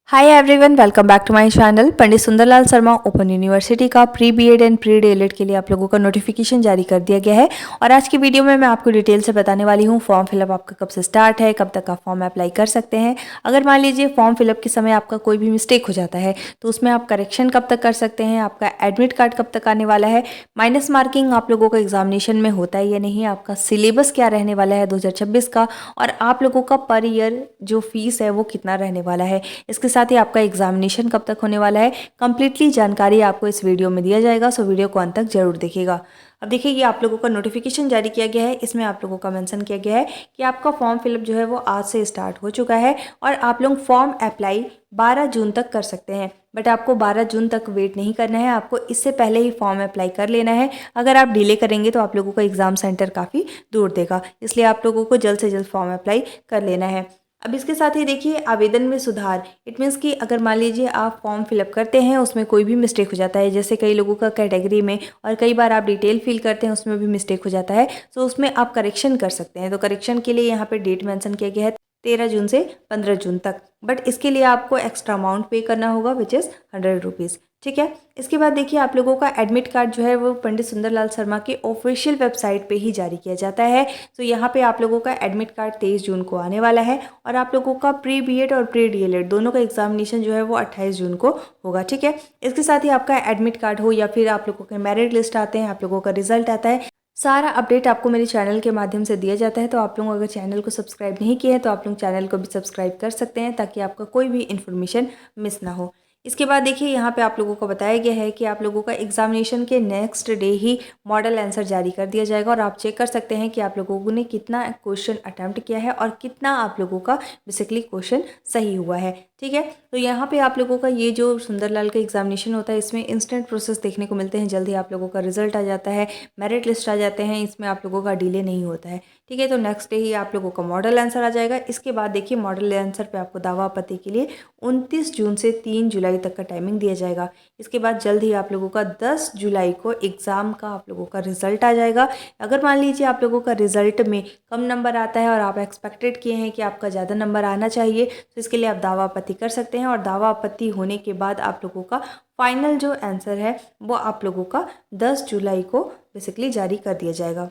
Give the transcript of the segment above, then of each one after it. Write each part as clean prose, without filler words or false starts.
Hi everyone, welcome back to my channel. Pandit Sundarlal Sharma open university का pre BEd and pre DElEd के लिए आप लोगों का नोटिफिकेशन जारी कर दिया गया है और आज की वीडियो में मैं आपको डिटेल से बताने वाली हूँ फॉर्म फिलअप आपका कब से स्टार्ट है, कब तक आप फॉर्म अप्लाई कर सकते हैं। अगर मान लीजिए फॉर्म फिलअप के समय आपका कोई भी मिस्टेक हो जाता है तो उसमें आप करेक्शन कब तक कर सकते हैं, आपका एडमिट कार्ड कब तक आने वाला है, माइनस मार्किंग आप लोगों का एग्जामिनेशन में होता है या नहीं, आपका सिलेबस क्या रहने वाला है 2026 का, और आप लोगों का पर ईयर जो फीस है वो कितना रहने वाला है। इसके साथ ही आपका एग्जामिनेशन कब तक होने वाला है, कंप्लीटली जानकारी आपको इस वीडियो में दिया जाएगा। सो वीडियो को अंत तक जरूर देखिएगा। अब देखिए, ये आप लोगों का नोटिफिकेशन जारी किया गया है। इसमें आप लोगों का मेंशन किया गया है कि आपका फॉर्म फिलअप जो है वो आज से स्टार्ट हो चुका है और आप लोग फॉर्म अप्लाई 12 जून तक कर सकते हैं। बट आपको 12 जून तक वेट नहीं करना है, आपको इससे पहले ही फॉर्म अप्लाई कर लेना है। अगर आप डिले करेंगे तो आप लोगों का एग्जाम सेंटर काफ़ी दूर देगा, इसलिए आप लोगों को जल्द से जल्द फॉर्म अप्लाई कर लेना है। अब इसके साथ ही देखिए, आवेदन में सुधार। इट मीन्स कि अगर मान लीजिए आप फॉर्म फिलअप करते हैं, उसमें कोई भी मिस्टेक हो जाता है, जैसे कई लोगों का कैटेगरी में और कई बार आप डिटेल फिल करते हैं उसमें भी मिस्टेक हो जाता है, तो उसमें आप करेक्शन कर सकते हैं। तो करेक्शन के लिए यहाँ पे डेट मेंशन किया गया है 13 जून से 15 जून तक। बट इसके लिए आपको एक्स्ट्रा अमाउंट पे करना होगा विच इज़ 100 रुपीज़। ठीक है। इसके बाद देखिए, आप लोगों का एडमिट कार्ड जो है वो पंडित सुंदरलाल शर्मा के ऑफिशियल वेबसाइट पे ही जारी किया जाता है। तो यहाँ पे आप लोगों का एडमिट कार्ड 23 जून को आने वाला है और आप लोगों का प्री बीएड और प्री डीएलएड दोनों का एग्जामिनेशन जो है वो 28 जून को होगा। ठीक है। इसके साथ ही आपका एडमिट कार्ड हो या फिर आप लोगों के मेरिट लिस्ट आते हैं, आप लोगों का रिजल्ट आता है, सारा अपडेट आपको मेरे चैनल के माध्यम से दिया जाता है। तो आप लोग अगर चैनल को सब्सक्राइब नहीं किए हैं तो आप लोग चैनल को भी सब्सक्राइब कर सकते हैं ताकि आपका कोई भी इन्फॉर्मेशन मिस ना हो। इसके बाद देखिए, यहाँ पे आप लोगों को बताया गया है कि आप लोगों का एग्जामिनेशन के नेक्स्ट डे ही मॉडल आंसर जारी कर दिया जाएगा और आप चेक कर सकते हैं कि आप लोगों ने कितना क्वेश्चन अटैम्प्ट किया है और कितना आप लोगों का बेसिकली क्वेश्चन सही हुआ है। ठीक है। तो यहाँ पे आप लोगों का ये जो सुंदरलाल का एग्जामिनेशन होता है इसमें इंस्टेंट प्रोसेस देखने को मिलते हैं, जल्दी आप लोगों का रिजल्ट आ जाता है, मेरिट लिस्ट आ जाते हैं, इसमें आप लोगों का डिले नहीं होता है। ठीक है। तो नेक्स्ट डे ही आप लोगों का मॉडल आंसर आ जाएगा। इसके बाद देखिए, मॉडल आंसर पे आपको दावा आपत्ति के लिए 29 जून से 3 जुलाई तक का टाइमिंग दिया जाएगा। इसके बाद जल्द ही आप लोगों का 10 जुलाई को एग्ज़ाम का आप लोगों का रिजल्ट आ जाएगा। अगर मान लीजिए आप लोगों का रिजल्ट में कम नंबर आता है और आप एक्सपेक्टेड किए हैं कि आपका ज़्यादा नंबर आना चाहिए, तो इसके लिए आप दावा आपत्ति कर सकते हैं और दावा आपत्ति होने के बाद आप लोगों का फाइनल जो आंसर है वो आप लोगों का 10 जुलाई को बेसिकली जारी कर दिया जाएगा।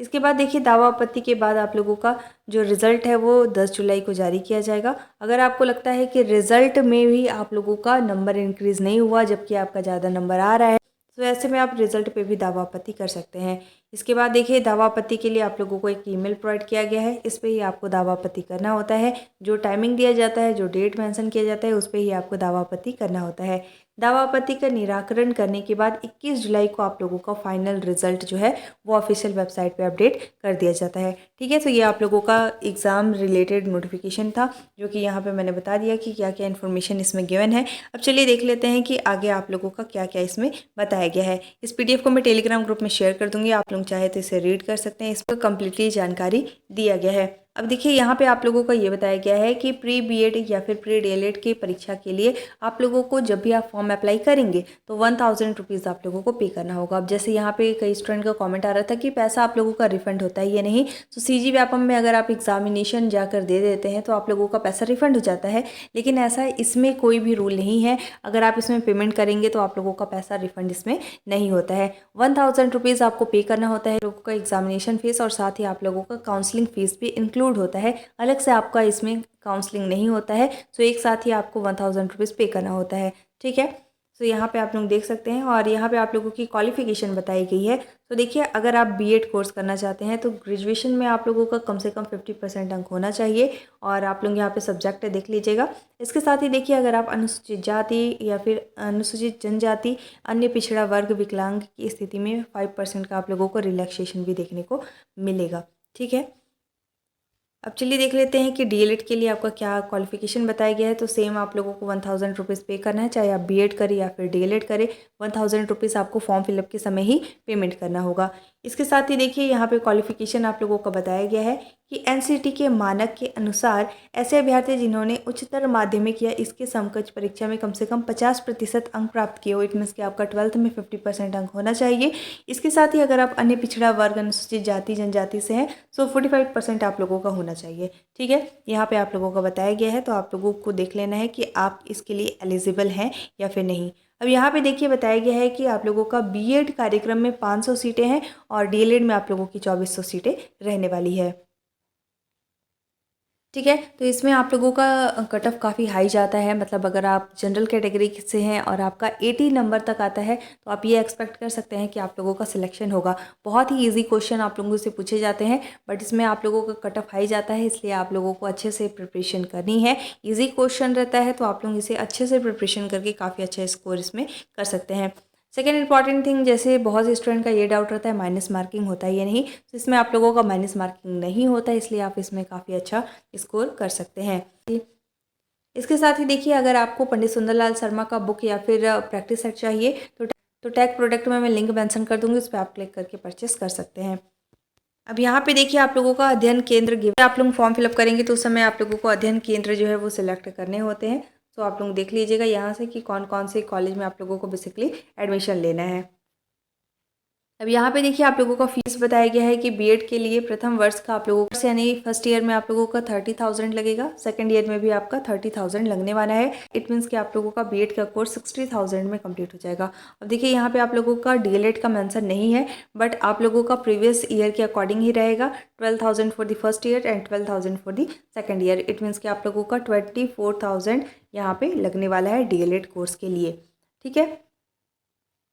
इसके बाद देखिए, दावा आपत्ति के बाद आप लोगों का जो रिज़ल्ट है वो 10 जुलाई को जारी किया जाएगा। अगर आपको लगता है कि रिज़ल्ट में भी आप लोगों का नंबर इंक्रीज़ नहीं हुआ जबकि आपका ज़्यादा नंबर आ रहा है, तो ऐसे में आप रिज़ल्ट पे भी दावा आपत्ति कर सकते हैं। इसके बाद देखिए, दावा आपत्ति के लिए आप लोगों को एक ईमेल प्रोवाइड किया गया है, इस पे ही आपको दावा आपत्ति करना होता है। जो टाइमिंग दिया जाता है, जो डेट मेंशन किया जाता है, उस पे ही आपको दावा आपत्ति करना होता है। दावा आपत्ति का निराकरण करने के बाद 21 जुलाई को आप लोगों का फाइनल रिजल्ट जो है वो ऑफिशियल वेबसाइट पे अपडेट कर दिया जाता है। ठीक है। तो ये आप लोगों का एग्ज़ाम रिलेटेड नोटिफिकेशन था जो कि यहाँ पे मैंने बता दिया कि क्या क्या इन्फॉर्मेशन इसमें गिवन है। अब चलिए देख लेते हैं कि आगे आप लोगों का क्या क्या इसमें बताया गया है। इस पीडीएफ को मैं टेलीग्राम ग्रुप में शेयर कर दूँगी, आप लोग चाहे तो इसे रीड कर सकते हैं। इस पर कम्प्लीटली जानकारी दिया गया है। अब देखिए, यहाँ पे आप लोगों को ये बताया गया है कि प्री बीएड या फिर प्री डीएलएड की परीक्षा के लिए आप लोगों को जब भी आप फॉर्म अप्लाई करेंगे तो 1000 रुपीज़ आप लोगों को पे करना होगा। अब जैसे यहाँ पे कई स्टूडेंट का कमेंट आ रहा था कि पैसा आप लोगों का रिफंड होता है या नहीं, तो सीजी व्यापम में अगर आप एग्जामिनेशन जाकर दे देते हैं तो आप लोगों का पैसा रिफंड हो जाता है, लेकिन ऐसा इसमें कोई भी रूल नहीं है। अगर आप इसमें पेमेंट करेंगे तो आप लोगों का पैसा रिफंड इसमें नहीं होता है। 1000 रुपीज़ आपको पे करना होता है, लोगों का एग्जामिनेशन फीस और साथ ही आप लोगों का काउंसलिंग फीस भी इंक्लूड होता है। अलग से आपका इसमें काउंसलिंग नहीं होता है, तो एक साथ ही आपको 1000 रुपीज़ पे करना होता है। ठीक है। तो यहाँ पे आप लोग देख सकते हैं और यहाँ पे आप लोगों की क्वालिफिकेशन बताई गई है। तो देखिए, अगर आप बीएड कोर्स करना चाहते हैं तो ग्रेजुएशन में आप लोगों का कम से कम 50% अंक होना चाहिए और आप लोग यहाँ पे सब्जेक्ट देख लीजिएगा। इसके साथ ही देखिए, अगर आप अनुसूचित जाति या फिर अनुसूचित जनजाति, अन्य पिछड़ा वर्ग, विकलांग की स्थिति में 5% का आप लोगों को रिलैक्सेशन भी देखने को मिलेगा। ठीक है। अब चलिए देख लेते हैं कि डीएलएड के लिए आपका क्या क्वालिफिकेशन बताया गया है। तो सेम आप लोगों को 1000 रुपीज़ पे करना है, चाहे आप बीएड करें या फिर डीएलएड करें। 1000 रुपीज़ आपको फॉर्म फिलअप के समय ही पेमेंट करना होगा। इसके साथ ही देखिए, यहाँ पे क्वालिफिकेशन आप लोगों का बताया गया है कि एनसीटी के मानक के अनुसार ऐसे अभ्यर्थी जिन्होंने उच्चतर माध्यमिक या इसके समकक्ष परीक्षा में कम से कम 50% अंक प्राप्त किए हो, इट मीन्स कि आपका 12th में 50% अंक होना चाहिए। इसके साथ ही अगर आप अन्य पिछड़ा वर्ग, अनुसूचित जाति जनजाति से हैं तो 45% आप लोगों का होना चाहिए। ठीक है, यहाँ पे आप लोगों का बताया गया है, तो आप लोगों को देख लेना है कि आप इसके लिए एलिजिबल हैं या फिर नहीं। अब यहाँ पे देखिए बताया गया है कि आप लोगों का बीएड कार्यक्रम में 500 सीटें हैं और डीएलएड में आप लोगों की 2400 सीटें रहने वाली है। ठीक है, तो इसमें आप लोगों का कट ऑफ काफ़ी हाई जाता है, मतलब अगर आप जनरल कैटेगरी से हैं और आपका 80 नंबर तक आता है तो आप ये एक्सपेक्ट कर सकते हैं कि आप लोगों का सिलेक्शन होगा। बहुत ही इजी क्वेश्चन आप लोगों से पूछे जाते हैं, बट इसमें आप लोगों का कट ऑफ हाई जाता है, इसलिए आप लोगों को अच्छे से प्रिपरेशन करनी है। इजी क्वेश्चन रहता है तो आप लोग इसे अच्छे से प्रिपरेशन करके काफ़ी अच्छा स्कोर इसमें कर सकते हैं। सेकेंड इंपॉर्टेंट थिंग, जैसे बहुत से स्टूडेंट का ये डाउट रहता है माइनस मार्किंग होता है या नहीं, तो इसमें आप लोगों का माइनस मार्किंग नहीं होता है, इसलिए आप इसमें काफ़ी अच्छा स्कोर कर सकते हैं। इसके साथ ही देखिए, अगर आपको पंडित सुंदरलाल शर्मा का बुक या फिर प्रैक्टिस सेट चाहिए तो टैग प्रोडक्ट में मैं लिंक मेंशन कर दूंगी, उस पर आप क्लिक करके परचेस कर सकते हैं। अब यहाँ पे देखिए आप लोगों का अध्ययन केंद्र गिवन, आप लोग फॉर्म फिलअप करेंगे तो उस समय आप लोगों को अध्ययन केंद्र जो है वो सिलेक्ट करने होते हैं। तो आप लोग देख लीजिएगा यहाँ से कि कौन कौन से कॉलेज में आप लोगों को बेसिकली एडमिशन लेना है। अब यहाँ पे देखिए आप लोगों का फीस बताया गया है कि बीएड के लिए प्रथम वर्ष का आप लोगों का, यानी फर्स्ट ईयर में आप लोगों का 30,000 लगेगा, सेकंड ईयर में भी आपका 30,000 लगने वाला है। इट मीन्स कि आप लोगों का बीएड का कोर्स 60,000 में कंप्लीट हो जाएगा। अब देखिए यहाँ पे आप लोगों का डीएलएड का मेंशन नहीं है, बट आप लोगों का प्रीवियस ईयर के अकॉर्डिंग ही रहेगा। 12,000 for the first year and 12,000 for the second year. It means कि आप लोगों का 24,000 यहाँ पे लगने वाला है डीएलएड कोर्स के लिए। ठीक है,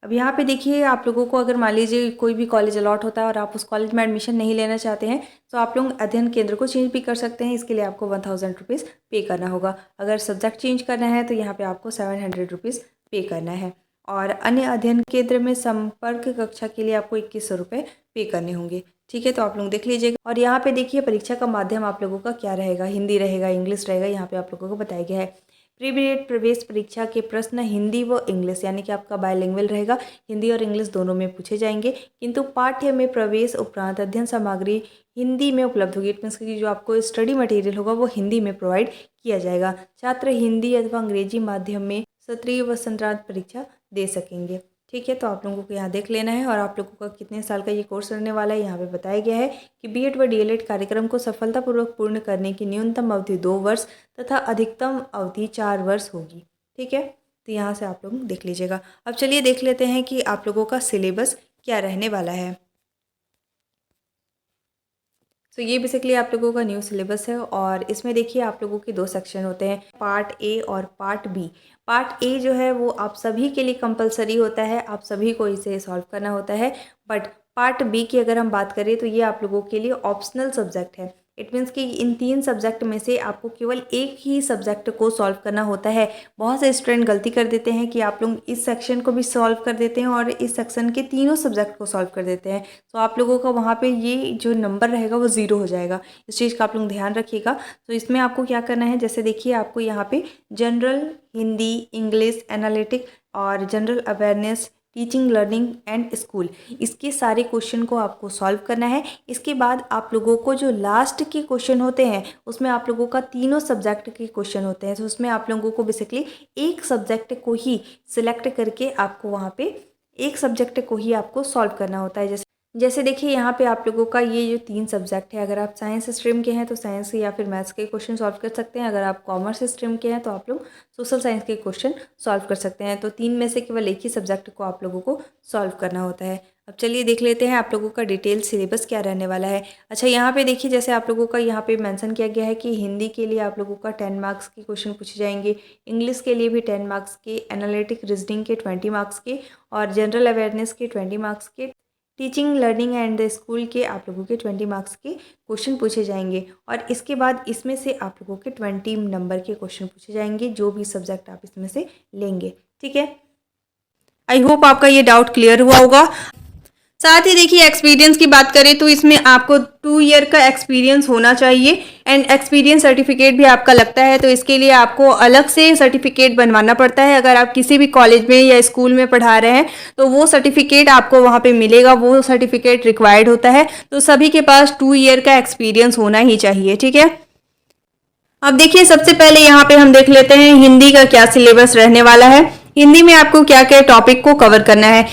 अब यहाँ पे देखिए आप लोगों को अगर मान लीजिए कोई भी कॉलेज अलॉट होता है और आप उस कॉलेज में एडमिशन नहीं लेना चाहते हैं तो आप लोग अध्ययन केंद्र को चेंज भी कर सकते हैं। इसके लिए आपको 1,000 रुपीज़ पे करना होगा। अगर सब्जेक्ट चेंज करना है तो यहाँ पे आपको 700 रुपीज़ पे करना है, और अन्य अध्ययन केंद्र में संपर्क कक्षा के लिए आपको 2100 रुपये पे करने होंगे। ठीक है, तो आप लोग देख लीजिएगा। और यहाँ पे देखिए परीक्षा का माध्यम आप लोगों का क्या रहेगा, हिंदी रहेगा, इंग्लिश रहेगा, यहाँ पे आप लोगों को बताया गया है। प्री बीएड प्रवेश परीक्षा के प्रश्न हिंदी व इंग्लिश, यानी कि आपका बायलिंगुअल रहेगा, हिंदी और इंग्लिश दोनों में पूछे जाएंगे, किंतु पाठ्य में प्रवेश उपरांत अध्ययन सामग्री हिंदी में उपलब्ध होगी। इट मीन्स कि जो आपको स्टडी मटेरियल होगा वो हिंदी में प्रोवाइड किया जाएगा। छात्र हिंदी अथवा अंग्रेजी माध्यम में सत्रीय व संक्रांत परीक्षा दे सकेंगे। ठीक है, तो आप लोगों को यहाँ देख लेना है। और आप लोगों का कितने साल का ये कोर्स रहने वाला है यहाँ पे बताया गया है कि बीएड व डीएलएड कार्यक्रम को सफलतापूर्वक पूर्ण करने की न्यूनतम अवधि 2 वर्ष तथा अधिकतम अवधि 4 वर्ष होगी। ठीक है, तो यहाँ से आप लोग देख लीजिएगा। अब चलिए देख लेते हैं कि आप लोगों का सिलेबस क्या रहने वाला है। तो ये बेसिकली आप लोगों का न्यू सिलेबस है, और इसमें देखिए आप लोगों के 2 सेक्शन होते हैं, पार्ट ए और पार्ट बी। पार्ट ए जो है वो आप सभी के लिए कंपलसरी होता है, आप सभी को इसे सॉल्व करना होता है। बट पार्ट बी की अगर हम बात करें तो ये आप लोगों के लिए ऑप्शनल सब्जेक्ट है। इट मीन्स कि इन 3 सब्जेक्ट में से आपको केवल एक ही सब्जेक्ट को सॉल्व करना होता है। बहुत से स्टूडेंट गलती कर देते हैं कि आप लोग इस सेक्शन को भी सॉल्व कर देते हैं और इस सेक्शन के तीनों सब्जेक्ट को सॉल्व कर देते हैं, तो आप लोगों का वहाँ पे ये जो नंबर रहेगा वो 0 हो जाएगा। इस चीज़ का आप लोग ध्यान रखिएगा। तो इसमें आपको क्या करना है, जैसे देखिए आपको यहाँ पे जनरल, हिंदी, इंग्लिश, एनालिटिक और general awareness, teaching, learning and school, इसके सारे क्वेश्चन को आपको सॉल्व करना है। इसके बाद आप लोगों को जो लास्ट के क्वेश्चन होते हैं उसमें आप लोगों का तीनों सब्जेक्ट के क्वेश्चन होते हैं, तो उसमें आप लोगों को बेसिकली एक सब्जेक्ट को ही सिलेक्ट करके आपको वहाँ पे एक सब्जेक्ट को ही आपको सॉल्व करना होता है। जैसे देखिए यहाँ पे आप लोगों का ये जो 3 सब्जेक्ट है, अगर आप साइंस स्ट्रीम के हैं तो साइंस या फिर मैथ्स के क्वेश्चन सॉल्व कर सकते हैं। अगर आप कॉमर्स स्ट्रीम के हैं तो आप लोग सोशल साइंस के क्वेश्चन सॉल्व कर सकते हैं। तो 3 में से केवल एक ही सब्जेक्ट को आप लोगों को सॉल्व करना होता है। अब चलिए देख लेते हैं आप लोगों का डिटेल सिलेबस क्या रहने वाला है। अच्छा, यहाँ पे देखिए जैसे आप लोगों का यहाँ पे मेंशन किया गया है कि हिंदी के लिए आप लोगों का 10 मार्क्स के क्वेश्चन पूछे जाएंगे, इंग्लिश के लिए भी 10 मार्क्स के, एनालिटिक रीजनिंग के 20 मार्क्स के और जनरल अवेयरनेस के 20 मार्क्स के, teaching, learning and the school के आप लोगों के 20 मार्क्स के क्वेश्चन पूछे जाएंगे। और इसके बाद इसमें से आप लोगों के 20 नंबर के क्वेश्चन पूछे जाएंगे, जो भी सब्जेक्ट आप इसमें से लेंगे। ठीक है, आई होप आपका ये डाउट क्लियर हुआ होगा। साथ ही देखिए एक्सपीरियंस की बात करें तो इसमें आपको 2 ईयर का एक्सपीरियंस होना चाहिए एंड एक्सपीरियंस सर्टिफिकेट भी आपका लगता है, तो इसके लिए आपको अलग से सर्टिफिकेट बनवाना पड़ता है। अगर आप किसी भी कॉलेज में या स्कूल में पढ़ा रहे हैं तो वो सर्टिफिकेट आपको वहाँ पे मिलेगा, वो सर्टिफिकेट रिक्वायर्ड होता है। तो सभी के पास 2 ईयर का एक्सपीरियंस होना ही चाहिए, ठीक है। अब देखिए सबसे पहले यहाँ पे हम देख लेते हैं हिंदी का क्या सिलेबस रहने वाला है, हिंदी में आपको क्या क्या टॉपिक को कवर करना है।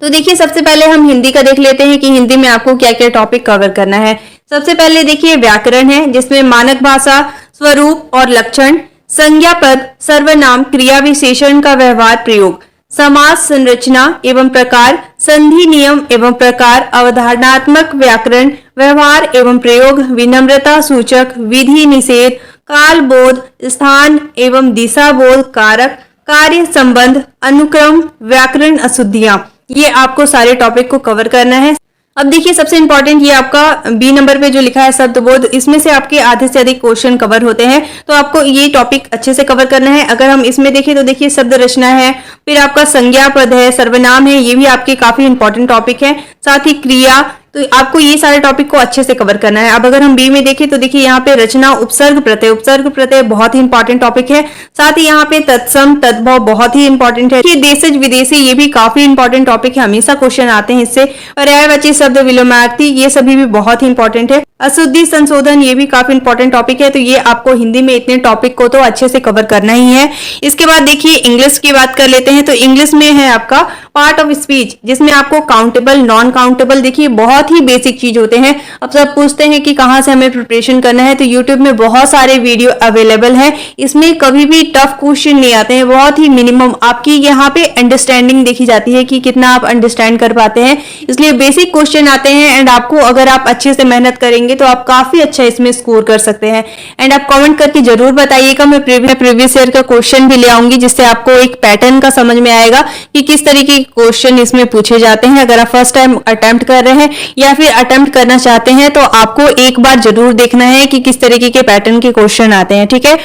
तो देखिए सबसे पहले हम हिंदी का देख लेते हैं कि हिंदी में आपको क्या क्या टॉपिक कवर करना है। सबसे पहले देखिए व्याकरण है, जिसमें मानक भाषा, स्वरूप और लक्षण, संज्ञा पद, सर्वनाम, क्रिया विशेषण का व्यवहार प्रयोग, समास संरचना एवं प्रकार, संधि नियम एवं प्रकार, अवधारणात्मक व्याकरण, व्यवहार एवं प्रयोग, विनम्रता सूचक, विधि निषेध, काल बोध, स्थान एवं दिशा बोध, कारक, कार्य संबंध, अनुक्रम, व्याकरण अशुद्धियां, ये आपको सारे टॉपिक को कवर करना है। अब देखिए सबसे इंपॉर्टेंट ये आपका बी नंबर पे जो लिखा है शब्द बोध, इसमें से आपके आधे से अधिक क्वेश्चन कवर होते हैं, तो आपको ये टॉपिक अच्छे से कवर करना है। अगर हम इसमें देखें तो देखिए शब्द रचना है, फिर आपका संज्ञा पद है, सर्वनाम है, ये भी आपके काफी इंपॉर्टेंट टॉपिक है। साथ ही क्रिया, तो आपको ये सारे टॉपिक को अच्छे से कवर करना है। अब अगर हम बी में देखें तो देखिए यहाँ पे रचना, उपसर्ग प्रत्यय बहुत ही इंपॉर्टेंट टॉपिक है। साथ ही यहाँ पे तत्सम तद्भव बहुत ही इंपॉर्टेंट है। ये देशज विदेशी, ये भी काफी इंपॉर्टेंट टॉपिक है, हमेशा क्वेश्चन आते हैं इससे। पर्यायवाची शब्द, विलोमार्थी, ये सभी भी बहुत ही इंपॉर्टेंट है। अशुद्धि संशोधन, ये भी काफी इंपॉर्टेंट टॉपिक है। तो ये आपको हिंदी में इतने टॉपिक को तो अच्छे से कवर करना ही है। इसके बाद देखिए इंग्लिश की बात कर लेते हैं। तो इंग्लिश में है आपका पार्ट ऑफ स्पीच, जिसमें आपको काउंटेबल, नॉन काउंटेबल, देखिए बहुत ही बेसिक चीज होते हैं। अब सब पूछते हैं कि कहाँ से हमें प्रिपरेशन करना है, तो यूट्यूब में बहुत सारे वीडियो अवेलेबल है। इसमें कभी भी टफ क्वेश्चन नहीं आते हैं, बहुत ही मिनिमम आपकी यहाँ पे अंडरस्टैंडिंग देखी जाती है कि कितना आप अंडरस्टैंड कर पाते हैं। इसलिए बेसिक क्वेश्चन आते हैं एंड आपको अगर आप अच्छे से मेहनत करेंगे तो आप काफी अच्छा इसमें स्कोर कर सकते हैं। एंड आप कमेंट करके जरूर बताइएगा, मैं प्रीवियस ईयर का क्वेश्चन भी ले आऊंगी, जिससे आपको एक पैटर्न का समझ में आएगा कि किस तरीके के क्वेश्चन इसमें पूछे जाते हैं। अगर आप फर्स्ट टाइम अटेम्प्ट कर रहे हैं या फिर अटेम्प्ट करना चाहते हैं तो आपको एक बार जरूर देखना है कि किस तरीके के पैटर्न के क्वेश्चन आते हैं, ठीक है।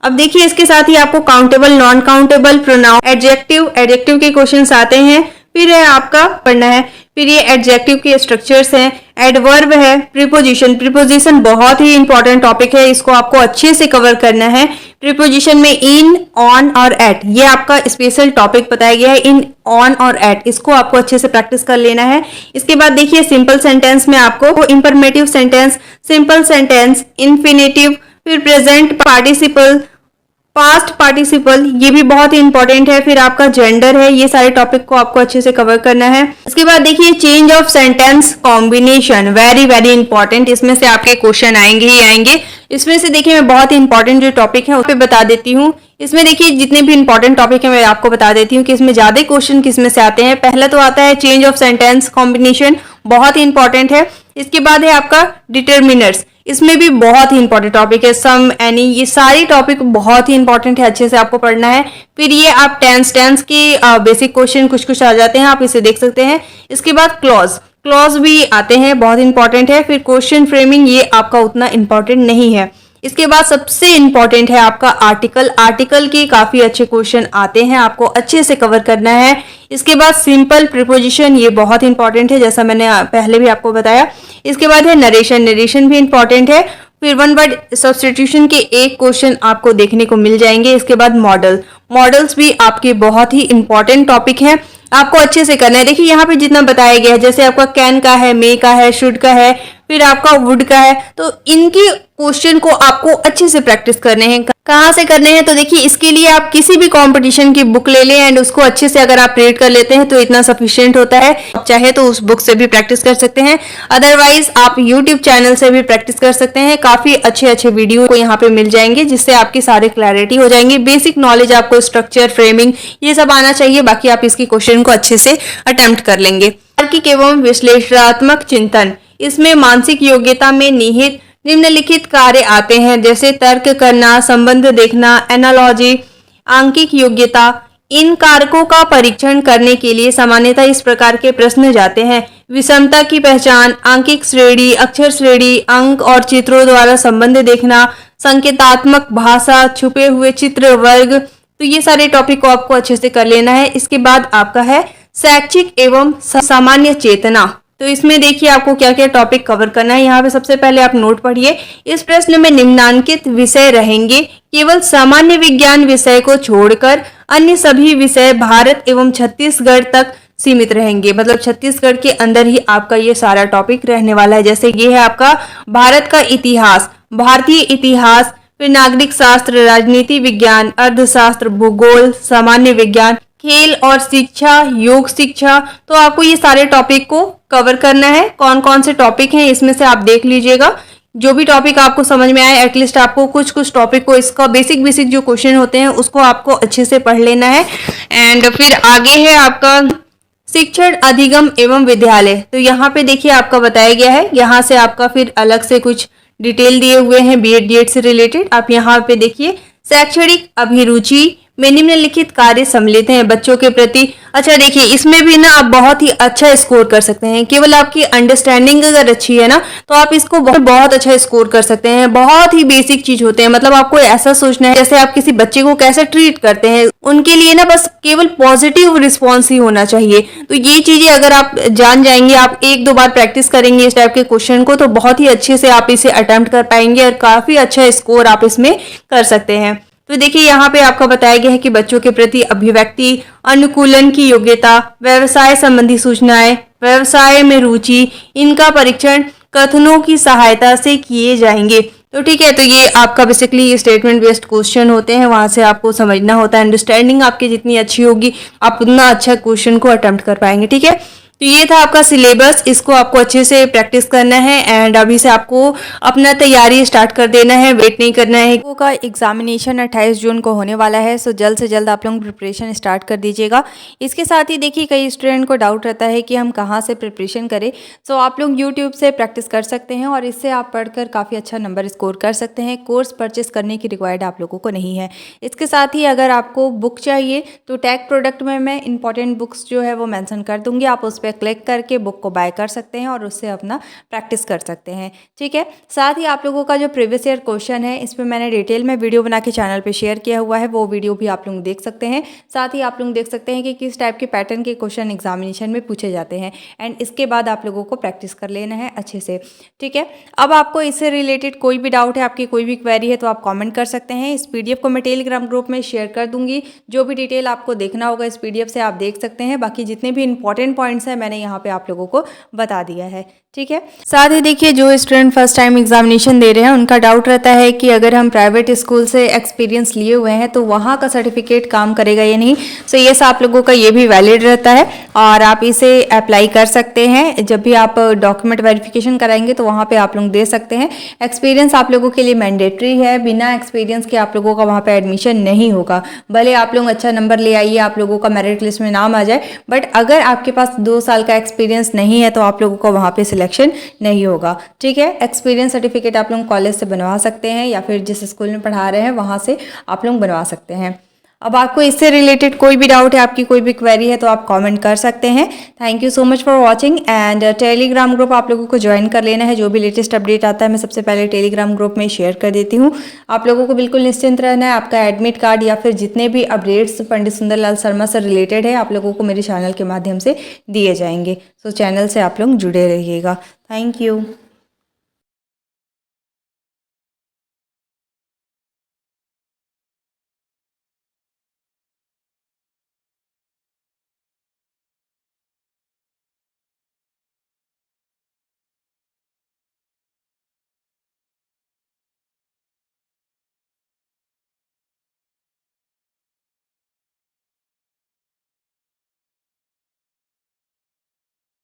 अब देखिए इसके साथ ही आपको countable, non countable, pronoun, adjective के क्वेश्चंस आते हैं। फिर है आपका पढ़ना है, फिर ये एडजेक्टिव के स्ट्रक्चर्स हैं, एडवर्ब है, प्रीपोजिशन बहुत ही इंपॉर्टेंट टॉपिक है, इसको आपको अच्छे से कवर करना है। प्रीपोजिशन में इन, ऑन और एट, ये आपका स्पेशल टॉपिक बताया गया है। इन, ऑन और एट, इसको आपको अच्छे से प्रैक्टिस कर लेना है। इसके बाद देखिए सिंपल सेंटेंस में आपको informative sentence, simple sentence, infinitive, फिर प्रेजेंट पार्टिसिपल, पास्ट पार्टिसिपल, ये भी बहुत ही इंपॉर्टेंट है। फिर आपका जेंडर है, ये सारे टॉपिक को आपको अच्छे से कवर करना है। इसके बाद देखिए change of sentence combination, very very important, इसमें से आपके क्वेश्चन आएंगे ही आएंगे। इसमें से देखिए मैं बहुत ही इंपॉर्टेंट जो टॉपिक है उस पर बता देती हूँ। इसमें देखिए जितने भी इंपॉर्टेंट टॉपिक है मैं आपको बता देती हूँ कि इसमें ज्यादा क्वेश्चन किसमें से आते हैं। पहला तो आता है चेंज ऑफ सेंटेंस कॉम्बिनेशन, बहुत ही इंपॉर्टेंट है। इसके बाद है आपका डिटर्मिनर्स, इसमें भी बहुत ही इंपॉर्टेंट टॉपिक है। सम, एनी, ये सारी टॉपिक बहुत ही इंपॉर्टेंट है, अच्छे से आपको पढ़ना है। फिर ये आप टेंस के बेसिक क्वेश्चन कुछ आ जाते हैं, आप इसे देख सकते हैं। इसके बाद क्लॉज भी आते हैं, बहुत इंपॉर्टेंट है। फिर क्वेश्चन फ्रेमिंग, ये आपका उतना इंपॉर्टेंट नहीं है। इसके बाद सबसे इंपॉर्टेंट है आपका आर्टिकल के काफी अच्छे क्वेश्चन आते हैं, आपको अच्छे से कवर करना है। इसके बाद सिंपल प्रीपोजिशन, ये बहुत इंपॉर्टेंट है, जैसा मैंने पहले भी आपको बताया। इसके बाद है नरेशन भी इंपॉर्टेंट है। फिर वन वर्ड सब्स्टिट्यूशन के एक क्वेश्चन आपको देखने को मिल जाएंगे। इसके बाद मॉडल्स भी आपके बहुत ही इंपॉर्टेंट टॉपिक है, आपको अच्छे से करना है। देखिए यहाँ पे जितना बताया गया है, जैसे आपका कैन का है, मे का है, शुड का है, फिर आपका वुड का है, तो इनके क्वेश्चन को आपको अच्छे से प्रैक्टिस करने हैं। कहाँ से करने हैं, तो देखिए इसके लिए आप किसी भी कंपटीशन की बुक ले लें एंड उसको अच्छे से अगर आप रीड कर लेते हैं तो इतना सफिशिएंट होता है। आप चाहे तो उस बुक से भी प्रैक्टिस कर सकते हैं, अदरवाइज आप यूट्यूब चैनल से भी प्रैक्टिस कर सकते हैं। काफी अच्छे वीडियो को यहाँ पे मिल जाएंगे, जिससे आपकी सारी क्लैरिटी हो जाएंगी। बेसिक नॉलेज आपको, स्ट्रक्चर, फ्रेमिंग, ये सब आना चाहिए, बाकी आप इसकी क्वेश्चन को अच्छे से अटेम्प्ट कर लेंगे। तार्किक एवं विश्लेषणात्मक चिंतन, इसमें मानसिक योग्यता में निहित निम्नलिखित कार्य आते हैं, जैसे तर्क करना, संबंध देखना, एनालॉजी, आंकिक योग्यता। इन कारकों का परीक्षण करने के लिए सामान्यतः इस प्रकार के प्रश्न जाते हैं: विषमता की पहचान, आंकिक श्रेणी, अक्षर श्रेणी, अंक और चित्रों द्वारा संबंध देखना, संकेतात्मक भाषा, छुपे हुए चित्र वर्ग। तो ये सारे टॉपिक को आपको अच्छे से कर लेना है। इसके बाद आपका है शैक्षिक एवं सामान्य चेतना। तो इसमें देखिए आपको क्या क्या टॉपिक कवर करना है। यहाँ पे सबसे पहले आप नोट पढ़िए। इस प्रश्न में निम्नांकित विषय रहेंगे। केवल सामान्य विज्ञान विषय को छोड़कर अन्य सभी विषय भारत एवं छत्तीसगढ़ तक सीमित रहेंगे। मतलब छत्तीसगढ़ के अंदर ही आपका ये सारा टॉपिक रहने वाला है। जैसे ये है आपका भारत का इतिहास, भारतीय इतिहास, फिर नागरिक शास्त्र, राजनीति विज्ञान, अर्थशास्त्र, भूगोल, सामान्य विज्ञान, खेल और शिक्षा, योग शिक्षा। तो आपको ये सारे टॉपिक को कवर करना है। कौन कौन से टॉपिक हैं इसमें से आप देख लीजिएगा। जो भी टॉपिक आपको समझ में आए, एटलीस्ट आपको कुछ कुछ टॉपिक को, इसका बेसिक जो क्वेश्चन होते हैं उसको आपको अच्छे से पढ़ लेना है। एंड फिर आगे है आपका शिक्षण अधिगम एवं विद्यालय। तो यहाँ पे देखिए आपका बताया गया है। यहाँ से आपका फिर अलग से कुछ डिटेल दिए हुए हैं बीएड डीएड से रिलेटेड। आप यहाँ पे देखिए शैक्षणिक अभिरुचि में निम्नलिखित कार्य सम्मिलित हैं बच्चों के प्रति। अच्छा देखिए इसमें भी ना आप बहुत ही अच्छा स्कोर कर सकते हैं। केवल आपकी अंडरस्टैंडिंग अगर अच्छी है ना तो आप इसको बहुत अच्छा स्कोर कर सकते हैं। बहुत ही बेसिक चीज होते हैं। मतलब आपको ऐसा सोचना है जैसे आप किसी बच्चे को कैसे ट्रीट करते हैं, उनके लिए ना बस केवल पॉजिटिव रिस्पॉन्स ही होना चाहिए। तो ये चीजें अगर आप जान जाएंगे, आप एक दो बार प्रैक्टिस करेंगे इस टाइप के क्वेश्चन को, तो बहुत ही अच्छे से आप इसे अटेम्प्ट कर पाएंगे और काफी अच्छा स्कोर आप इसमें कर सकते हैं। तो देखिए यहाँ पे आपका बताया गया है कि बच्चों के प्रति अभिव्यक्ति, अनुकूलन की योग्यता, व्यवसाय संबंधी सूचनाएं, व्यवसाय में रुचि, इनका परीक्षण कथनों की सहायता से किए जाएंगे। तो ठीक है, तो ये आपका बेसिकली स्टेटमेंट बेस्ड क्वेश्चन होते हैं। वहां से आपको समझना होता है। अंडरस्टैंडिंग आपकी जितनी अच्छी होगी आप उतना अच्छा क्वेश्चन को अटेम्प्ट कर पाएंगे। ठीक है, तो ये था आपका सिलेबस। इसको आपको अच्छे से प्रैक्टिस करना है एंड अभी से आपको अपना तैयारी स्टार्ट कर देना है, वेट नहीं करना है। लोगों का एग्जामिनेशन 28 जून को होने वाला है, सो जल्द से जल्द आप लोग प्रिपरेशन स्टार्ट कर दीजिएगा। इसके साथ ही देखिए कई स्टूडेंट को डाउट रहता है कि हम कहाँ से प्रिपरेशन करें। सो आप लोग यूट्यूब से प्रैक्टिस कर सकते हैं और इससे आप पढ़कर काफ़ी अच्छा नंबर स्कोर कर सकते हैं। कोर्स परचेस करने की रिक्वायर्ड आप लोगों को नहीं है। इसके साथ ही अगर आपको बुक चाहिए तो टैग प्रोडक्ट में मैं इंपॉर्टेंट बुक्स जो है वो मैंसन कर दूंगी। आप उस पर क्लिक करके बुक को बाय कर सकते हैं और उससे अपना प्रैक्टिस कर सकते हैं। ठीक है, साथ ही आप लोगों का जो प्रीवियस ईयर क्वेश्चन है इस पर मैंने डिटेल में वीडियो बना के चैनल पे शेयर किया हुआ है। वो वीडियो भी आप लोग देख सकते हैं। साथ ही आप लोग देख सकते हैं कि किस टाइप के पैटर्न के क्वेश्चन एग्जामिनेशन में पूछे जाते हैं एंड इसके बाद आप लोगों को प्रैक्टिस कर लेना है अच्छे से। ठीक है, अब आपको इससे रिलेटेड कोई भी डाउट है, आपकी कोई भी क्वेरी है तो आप कॉमेंट कर सकते हैं। इस पीडीएफ को मैं टेलीग्राम ग्रुप में शेयर कर दूंगी। जो भी डिटेल आपको देखना होगा इस पीडीएफ से आप देख सकते हैं। बाकी जितने भी इंपॉर्टेंट पॉइंट्स हैं मैंने यहाँ पे आप लोगों को बता दिया है। ठीक है, साथ ही देखिए जो स्टूडेंट फर्स्ट टाइम एग्जामिनेशन दे रहे हैं उनका डाउट रहता है कि अगर हम प्राइवेट स्कूल से एक्सपीरियंस लिए हुए हैं तो वहाँ का सर्टिफिकेट काम करेगा या नहीं। सो ये आप लोगों का ये भी वैलिड रहता है और आप इसे अप्लाई कर सकते हैं। जब भी आप डॉक्यूमेंट वेरिफिकेशन कराएंगे तो वहाँ पे आप लोग दे सकते हैं। एक्सपीरियंस आप लोगों के लिए मैंडेटरी है। बिना एक्सपीरियंस के आप लोगों का वहाँ पे एडमिशन नहीं होगा। भले आप लोग अच्छा नंबर ले आइए, आप लोगों का मेरिट लिस्ट में नाम आ जाए, बट अगर आपके पास 2 साल का एक्सपीरियंस नहीं है तो आप लोगों को वहाँ पे सिलेक्शन नहीं होगा। ठीक है, एक्सपीरियंस सर्टिफिकेट आप लोग कॉलेज से बनवा सकते हैं या फिर जिस स्कूल में पढ़ा रहे हैं वहाँ से आप लोग बनवा सकते हैं। अब आपको इससे रिलेटेड कोई भी डाउट है, आपकी कोई भी क्वेरी है तो आप कमेंट कर सकते हैं। Thank you so much for watching and Telegram group आप लोगों को ज्वाइन कर लेना है। जो भी लेटेस्ट अपडेट आता है मैं सबसे पहले टेलीग्राम ग्रुप में शेयर कर देती हूँ। आप लोगों को बिल्कुल निश्चिंत रहना है। आपका एडमिट कार्ड या फिर जितने भी अपडेट्स पंडित सुंदरलाल शर्मा से रिलेटेड है आप लोगों को मेरे चैनल के माध्यम से दिए जाएंगे। सो चैनल से आप लोग जुड़े रहिएगा। Thank you.